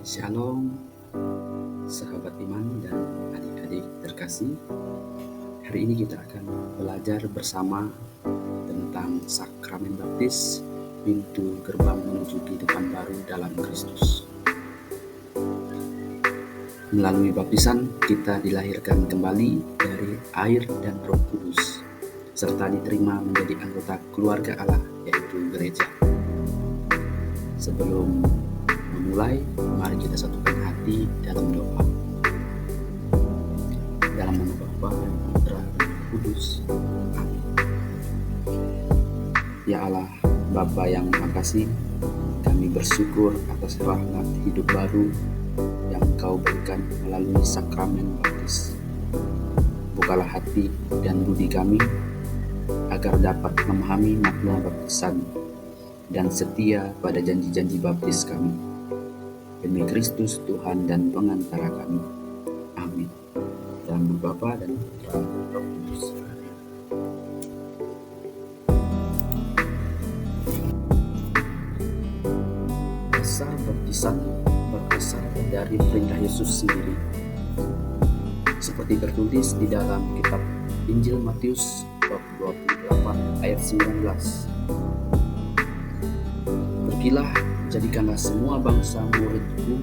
Shalom, sahabat iman dan adik-adik terkasih. Hari ini kita akan belajar bersama tentang sakramen baptis, pintu gerbang menuju kehidupan baru dalam Kristus. Melalui baptisan, kita dilahirkan kembali dari air dan Roh Kudus, serta diterima menjadi anggota keluarga Allah, yaitu gereja. Sebelum memulai, mari kita satukan hati dalam doa. Dalam nama Bapa dan Putra dan Roh Kudus. Amin. Ya Allah, Bapa yang Maha Kasih, kami bersyukur atas rahmat hidup baru yang Engkau berikan melalui sakramen baptis. Bukalah hati dan budi kami agar dapat memahami makna baptisan dan setia pada janji-janji baptis kami. Demi Kristus Tuhan dan pengantara kami. Amin. Dalam nama Bapa dan Putra dan Roh Kudus. Dasar baptisan berasal dari perintah Yesus sendiri, seperti tertulis di dalam kitab Injil Matius bab 28 ayat 19. Pergilah, jadikanlah semua bangsa muridku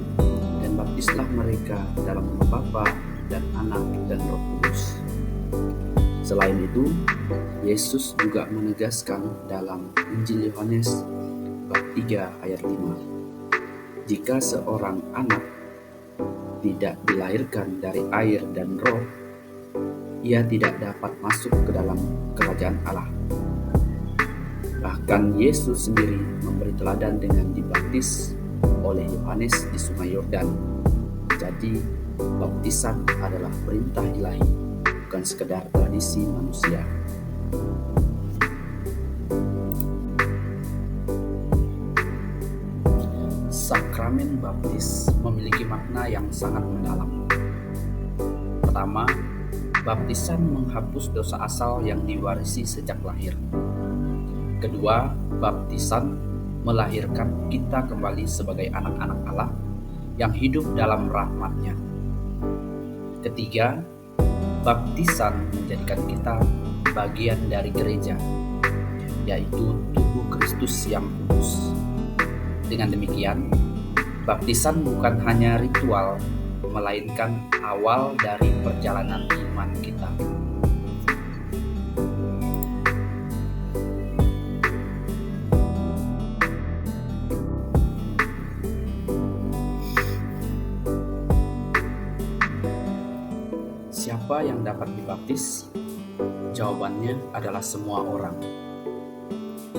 dan baptislah mereka dalam nama Bapa dan Anak dan Roh Kudus. Selain itu, Yesus juga menegaskan dalam Injil Yohanes bab 3 ayat 5. Jika seorang anak tidak dilahirkan dari air dan roh, ia tidak dapat masuk ke dalam kerajaan Allah. Bahkan Yesus sendiri memberi teladan dengan dibaptis oleh Yohanes di Sungai Yordan. Jadi, baptisan adalah perintah ilahi, bukan sekedar tradisi manusia. Sakramen baptis memiliki makna yang sangat mendalam. Pertama, baptisan menghapus dosa asal yang diwarisi sejak lahir. Kedua, baptisan melahirkan kita kembali sebagai anak-anak Allah yang hidup dalam rahmat-Nya. Ketiga, baptisan menjadikan kita bagian dari gereja, yaitu tubuh Kristus yang kudus. Dengan demikian, baptisan bukan hanya ritual, melainkan awal dari perjalanan iman kita. Siapa yang dapat dibaptis? Jawabannya adalah semua orang.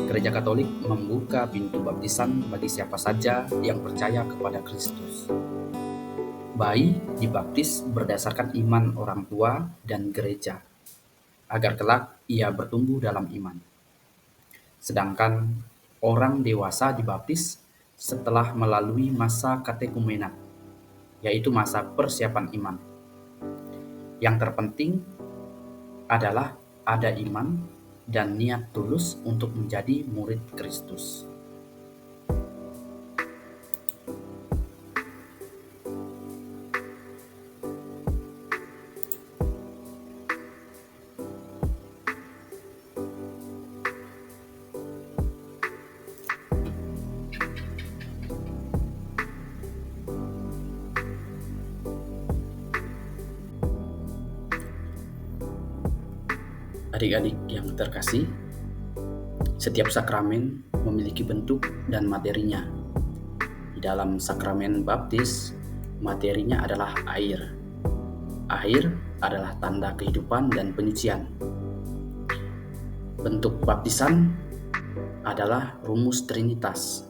Gereja Katolik membuka pintu baptisan bagi siapa saja yang percaya kepada Kristus. Bayi dibaptis berdasarkan iman orang tua dan gereja, agar kelak ia bertumbuh dalam iman. Sedangkan orang dewasa dibaptis setelah melalui masa katekumenat, yaitu masa persiapan iman. Yang terpenting adalah ada iman dan niat tulus untuk menjadi murid Kristus. Adik-adik yang terkasih, setiap sakramen memiliki bentuk dan materinya. Di dalam sakramen baptis, materinya adalah air. Air adalah tanda kehidupan dan penyucian. Bentuk baptisan adalah rumus Trinitas,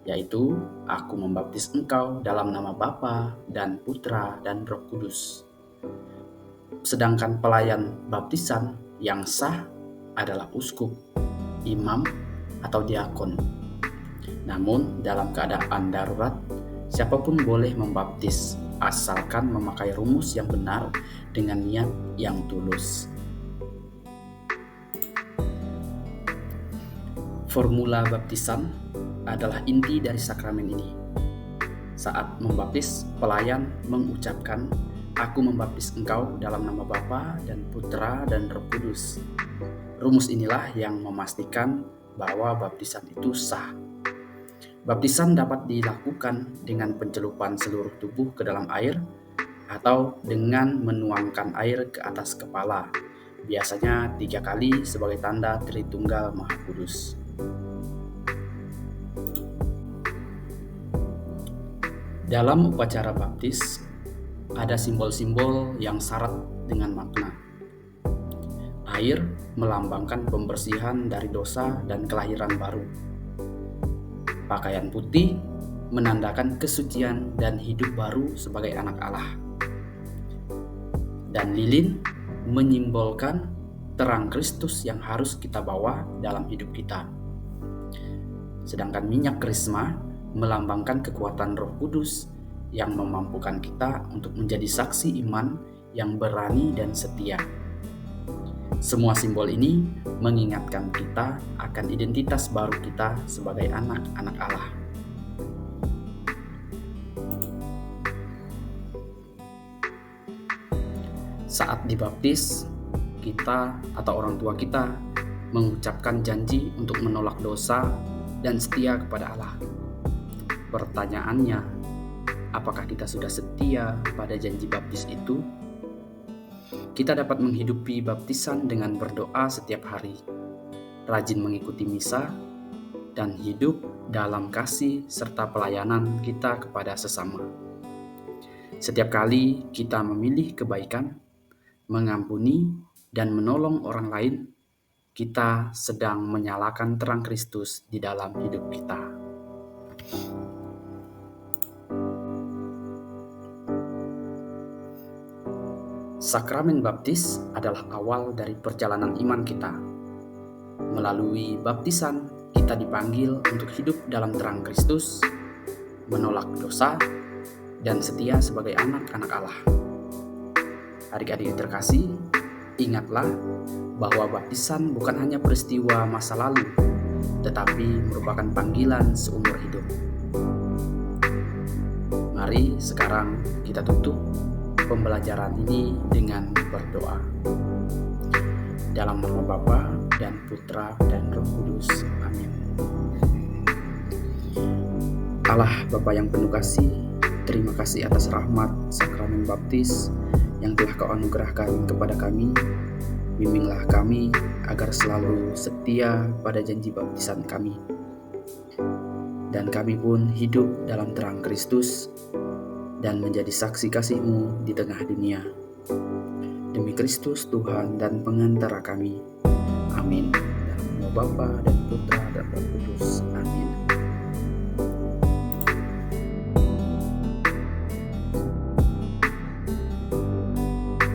yaitu aku membaptis engkau dalam nama Bapa dan Putra dan Roh Kudus. Sedangkan pelayan baptisan yang sah adalah uskup, imam, atau diakon. Namun dalam keadaan darurat, siapapun boleh membaptis, asalkan memakai rumus yang benar dengan niat yang tulus. Formula baptisan adalah inti dari sakramen ini. Saat membaptis, pelayan mengucapkan, "Aku membaptis engkau dalam nama Bapa dan Putra dan Roh Kudus." Rumus inilah yang memastikan bahwa baptisan itu sah. Baptisan dapat dilakukan dengan pencelupan seluruh tubuh ke dalam air atau dengan menuangkan air ke atas kepala, biasanya 3 kali sebagai tanda Tritunggal Maha Kudus. Dalam upacara baptis, ada simbol-simbol yang syarat dengan makna. Air melambangkan pembersihan dari dosa dan kelahiran baru. Pakaian putih menandakan kesucian dan hidup baru sebagai anak Allah. Dan lilin menyimbolkan terang Kristus yang harus kita bawa dalam hidup kita. Sedangkan minyak krisma melambangkan kekuatan Roh Kudus yang memampukan kita untuk menjadi saksi iman yang berani dan setia. Semua simbol ini mengingatkan kita akan identitas baru kita sebagai anak-anak Allah. Saat dibaptis, kita atau orang tua kita mengucapkan janji untuk menolak dosa dan setia kepada Allah. Pertanyaannya, apakah kita sudah setia pada janji baptis itu? Kita dapat menghidupi baptisan dengan berdoa setiap hari, rajin mengikuti misa, dan hidup dalam kasih serta pelayanan kita kepada sesama. Setiap kali kita memilih kebaikan, mengampuni, dan menolong orang lain, kita sedang menyalakan terang Kristus di dalam hidup kita. Sakramen baptis adalah awal dari perjalanan iman kita. Melalui baptisan, kita dipanggil untuk hidup dalam terang Kristus, menolak dosa, dan setia sebagai anak-anak Allah. Adik-adik terkasih, ingatlah bahwa baptisan bukan hanya peristiwa masa lalu, tetapi merupakan panggilan seumur hidup. Mari sekarang kita tutup pembelajaran ini dengan berdoa. Dalam nama Bapa dan Putra dan Roh Kudus. Amin. Allah Bapa yang penuh kasih, terima kasih atas rahmat sakramen baptis yang telah Kau anugerahkan kepada kami. Bimbinglah kami agar selalu setia pada janji baptisan kami. Dan kami pun hidup dalam terang Kristus dan menjadi saksi kasih-Mu di tengah dunia. Demi Kristus Tuhan dan pengantara kami. Amin. Dalam nama Bapa dan Putra dan Roh Kudus. Amin.